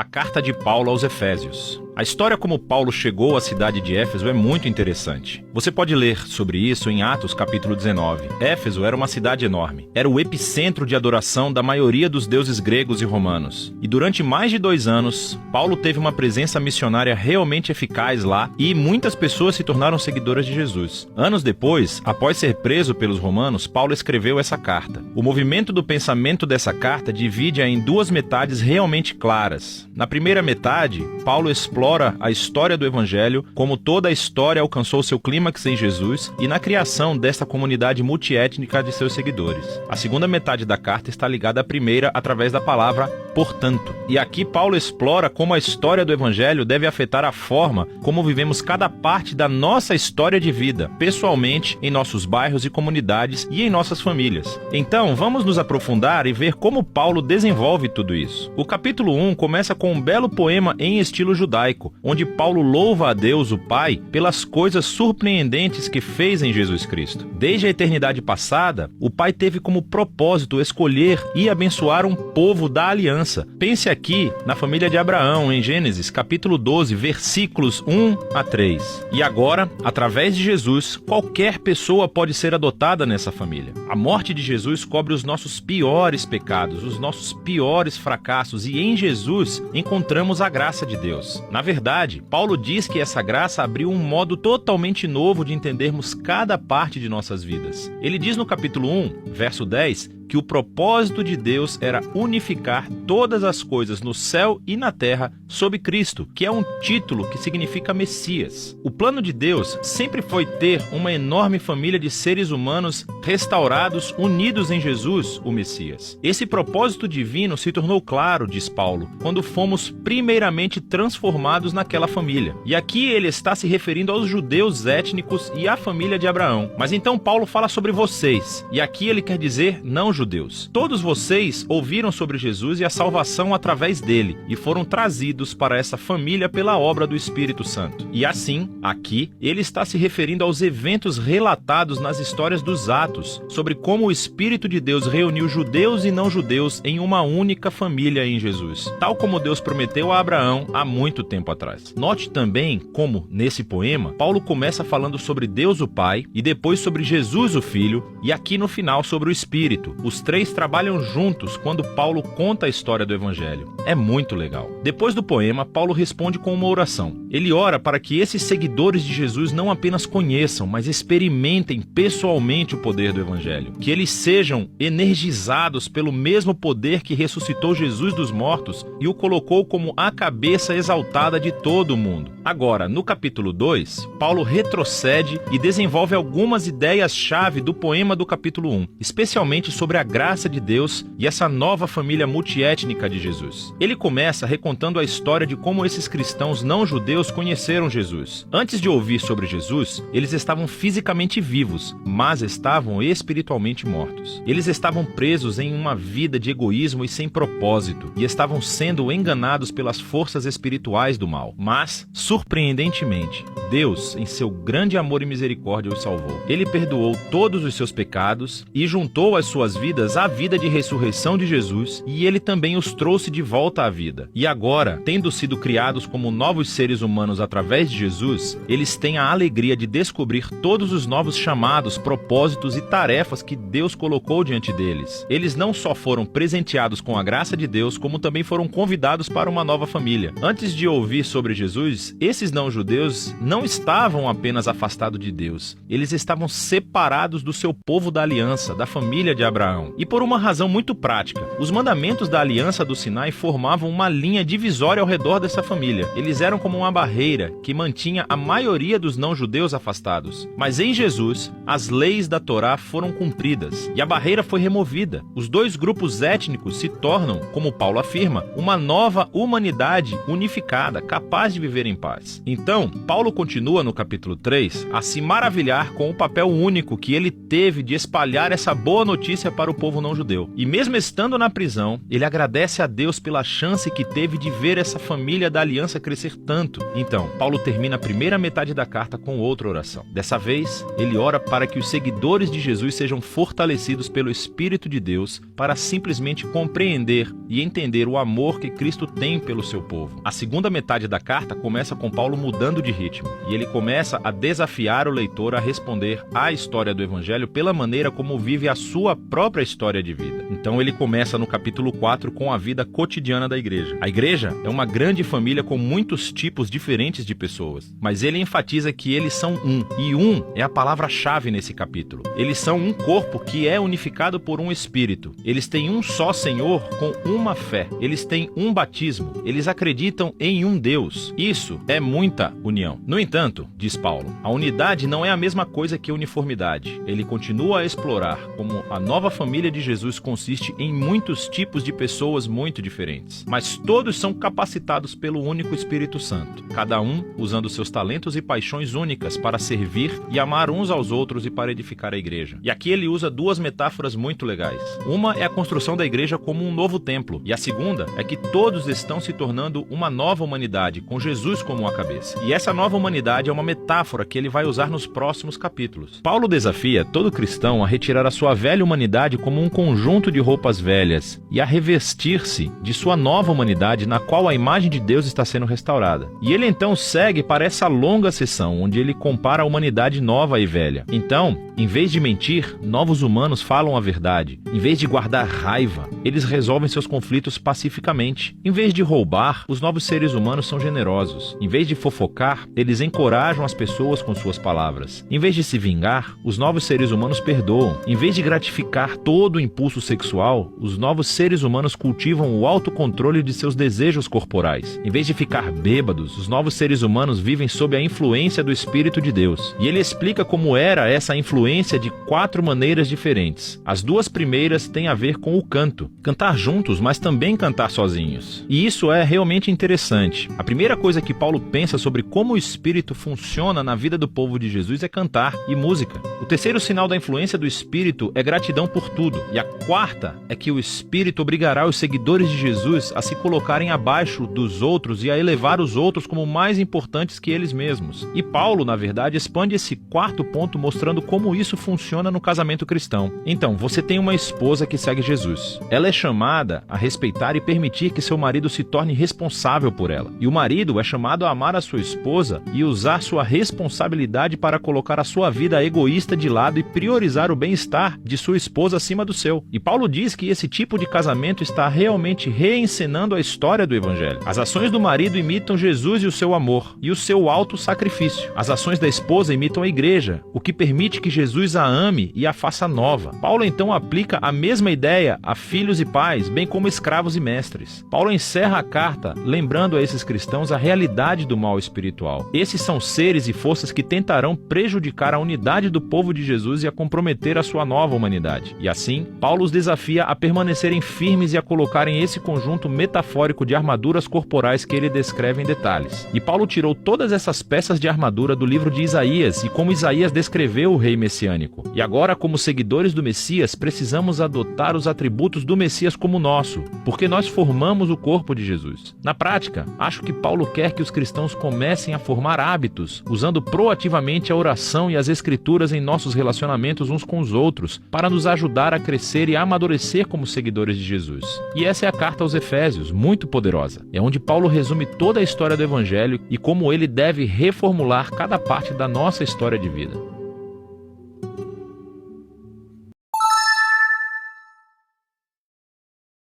A carta de Paulo aos Efésios. A história como Paulo chegou à cidade de Éfeso é muito interessante. Você pode ler sobre isso em Atos capítulo 19. Éfeso era uma cidade enorme. Era o epicentro de adoração da maioria dos deuses gregos e romanos. E durante mais de 2 anos, Paulo teve uma presença missionária realmente eficaz lá e muitas pessoas se tornaram seguidoras de Jesus. Anos depois, após ser preso pelos romanos, Paulo escreveu essa carta. O movimento do pensamento dessa carta divide-a em 2 metades realmente claras. Na primeira metade, Paulo explora a história do Evangelho, como toda a história alcançou seu clímax em Jesus e na criação desta comunidade multiétnica de seus seguidores. A segunda metade da carta está ligada à primeira através da palavra portanto. E aqui Paulo explora como a história do Evangelho deve afetar a forma como vivemos cada parte da nossa história de vida, pessoalmente, em nossos bairros e comunidades e em nossas famílias. Então, vamos nos aprofundar e ver como Paulo desenvolve tudo isso. O capítulo 1 começa com um belo poema em estilo judaico, onde Paulo louva a Deus, o Pai, pelas coisas surpreendentes que fez em Jesus Cristo. Desde a eternidade passada, o Pai teve como propósito escolher e abençoar um povo da aliança. Pense aqui na família de Abraão, em Gênesis, capítulo 12, versículos 1 a 3. E agora, através de Jesus, qualquer pessoa pode ser adotada nessa família. A morte de Jesus cobre os nossos piores pecados, os nossos piores fracassos, e em Jesus encontramos a graça de Deus. Na verdade, Paulo diz que essa graça abriu um modo totalmente novo de entendermos cada parte de nossas vidas. Ele diz no capítulo 1, verso 10, que o propósito de Deus era unificar todas as coisas no céu e na terra sob Cristo, que é um título que significa Messias. O plano de Deus sempre foi ter uma enorme família de seres humanos restaurados, unidos em Jesus, o Messias. Esse propósito divino se tornou claro, diz Paulo, quando fomos primeiramente transformados naquela família. E aqui ele está se referindo aos judeus étnicos e à família de Abraão. Mas então Paulo fala sobre vocês, e aqui ele quer dizer não judeus. Todos vocês ouviram sobre Jesus e a salvação através dele e foram trazidos para essa família pela obra do Espírito Santo. E assim, aqui, ele está se referindo aos eventos relatados nas histórias dos Atos, sobre como o Espírito de Deus reuniu judeus e não judeus em uma única família em Jesus, tal como Deus prometeu a Abraão há muito tempo atrás. Note também como, nesse poema, Paulo começa falando sobre Deus o Pai e depois sobre Jesus o Filho e aqui no final sobre o Espírito. Os 3 trabalham juntos quando Paulo conta a história do Evangelho. É muito legal. Depois do poema, Paulo responde com uma oração. Ele ora para que esses seguidores de Jesus não apenas conheçam, mas experimentem pessoalmente o poder do Evangelho. Que eles sejam energizados pelo mesmo poder que ressuscitou Jesus dos mortos e o colocou como a cabeça exaltada de todo o mundo. Agora, no capítulo 2, Paulo retrocede e desenvolve algumas ideias-chave do poema do capítulo 1, especialmente sobre a graça de Deus e essa nova família multiétnica de Jesus. Ele começa recontando a história de como esses cristãos não judeus conheceram Jesus. Antes de ouvir sobre Jesus, eles estavam fisicamente vivos, mas estavam espiritualmente mortos. Eles estavam presos em uma vida de egoísmo e sem propósito, e estavam sendo enganados pelas forças espirituais do mal. Mas, surpreendentemente, Deus, em seu grande amor e misericórdia, os salvou. Ele perdoou todos os seus pecados e juntou as suas vidas à vida de ressurreição de Jesus, e ele também os trouxe de volta à vida. E agora, tendo sido criados como novos seres humanos através de Jesus, eles têm a alegria de descobrir todos os novos chamados, propósitos e tarefas que Deus colocou diante deles. Eles não só foram presenteados com a graça de Deus, como também foram convidados para uma nova família. Antes de ouvir sobre Jesus, esses não-judeus não estavam apenas afastados de Deus. Eles estavam separados do seu povo da aliança, da família de Abraão. E por uma razão muito prática. Os mandamentos da aliança do Sinai formavam uma linha divisória ao redor dessa família. Eles eram como uma barreira que mantinha a maioria dos não-judeus afastados. Mas em Jesus, as leis da Torá foram cumpridas e a barreira foi removida. Os 2 grupos étnicos se tornam, como Paulo afirma, uma nova humanidade unificada, capaz de viver em paz. Então, Paulo continua no capítulo 3 a se maravilhar com o papel único que ele teve de espalhar essa boa notícia para o povo não-judeu. E mesmo estando na prisão, ele agradece a Deus pela chance que teve de ver essa família da aliança crescer tanto. Então, Paulo termina a primeira metade da carta com outra oração. Dessa vez, ele ora para que os seguidores de Jesus sejam fortalecidos pelo Espírito de Deus para simplesmente compreender e entender o amor que Cristo tem pelo seu povo. A segunda metade da carta começa com Paulo mudando de ritmo, e ele começa a desafiar o leitor a responder à história do Evangelho pela maneira como vive a sua própria história de vida. Então ele começa no capítulo 4 com a vida cotidiana da igreja. A igreja é uma grande família com muitos tipos diferentes de pessoas, mas ele enfatiza que eles são um, e um é a palavra-chave nesse capítulo. Eles são um corpo que é unificado por um Espírito. Eles têm um só Senhor com uma fé. Eles têm um batismo. Eles acreditam em um Deus. Isso é muita união. No entanto, diz Paulo, a unidade não é a mesma coisa que uniformidade. Ele continua a explorar como a nova família de Jesus consiste em muitos tipos de pessoas muito diferentes, mas todos são capacitados pelo único Espírito Santo, cada um usando seus talentos e paixões únicas para servir e amar uns aos outros e para edificar a igreja. E aqui ele usa duas metáforas muito legais. Uma é a construção da igreja como um novo templo, e a segunda é que todos estão se tornando uma nova humanidade, com Jesus como a cabeça. E essa nova humanidade é uma metáfora que ele vai usar nos próximos capítulos. Paulo desafia todo cristão a retirar a sua velha humanidade como um conjunto de roupas velhas e a revestir-se de sua nova humanidade, na qual a imagem de Deus está sendo restaurada. E ele então segue para essa longa sessão, onde ele compara a humanidade nova e velha. Então, em vez de mentir, novos humanos falam a verdade. Em vez de guardar raiva, eles resolvem seus conflitos pacificamente. Em vez de roubar, os novos seres humanos são generosos. Em vez de fofocar, eles encorajam as pessoas com suas palavras. Em vez de se vingar, os novos seres humanos perdoam. Em vez de gratificar todo o impulso sexual, os novos seres humanos cultivam o autocontrole de seus desejos corporais. Em vez de ficar bêbados, os novos seres humanos vivem sob a influência do Espírito de Deus. E ele explica como era essa influência de 4 maneiras diferentes. As 2 primeiras têm a ver com o canto. Cantar juntos, mas também cantar sozinhos. E isso é realmente interessante. A primeira coisa que Paulo pensa sobre como o Espírito funciona na vida do povo de Jesus é cantar e música. O terceiro sinal da influência do Espírito é gratidão por tudo. E a quarta é que o Espírito obrigará os seguidores de Jesus a se colocarem abaixo dos outros e a elevar os outros como mais importantes que eles mesmos. E Paulo, na verdade, expande esse quarto ponto mostrando como isso funciona no casamento cristão. Então, você tem uma esposa que segue Jesus. Ela é chamada a respeitar e permitir que seu marido se torne responsável por ela. E o marido é chamado a amar a sua esposa e usar sua responsabilidade para colocar a sua vida egoísta de lado e priorizar o bem-estar de sua esposa acima do seu. E Paulo diz que esse tipo de casamento está realmente reencenando a história do Evangelho. As ações do marido imitam Jesus e o seu amor, e o seu auto-sacrifício. As ações da esposa imitam a igreja, o que permite que Jesus a ame e a faça nova. Paulo então aplica a mesma ideia a filhos e pais, bem como escravos e mestres. Paulo encerra a carta lembrando a esses cristãos a realidade do mal espiritual. Esses são seres e forças que tentarão prejudicar a unidade do povo de Jesus e a comprometer a sua nova humanidade. E assim, Paulo os desafia a permanecerem firmes e a colocarem esse conjunto metafórico de armaduras corporais que ele descreve em detalhes. E Paulo tirou todas essas peças de armadura do livro de Isaías e como Isaías descreveu o rei messiânico. E agora, como seguidores do Messias, precisamos adotar os atributos do Messias como nosso, porque nós formamos o corpo de Jesus. Na prática, acho que Paulo quer que os cristãos comecem a formar hábitos, usando proativamente a oração e as escrituras em nossos relacionamentos uns com os outros, para nos ajudar a crescer e a amadurecer como seguidores de Jesus. E essa é a carta aos Efésios, muito poderosa. É onde Paulo resume toda a história do Evangelho e como ele deve reformular cada parte da nossa história de vida.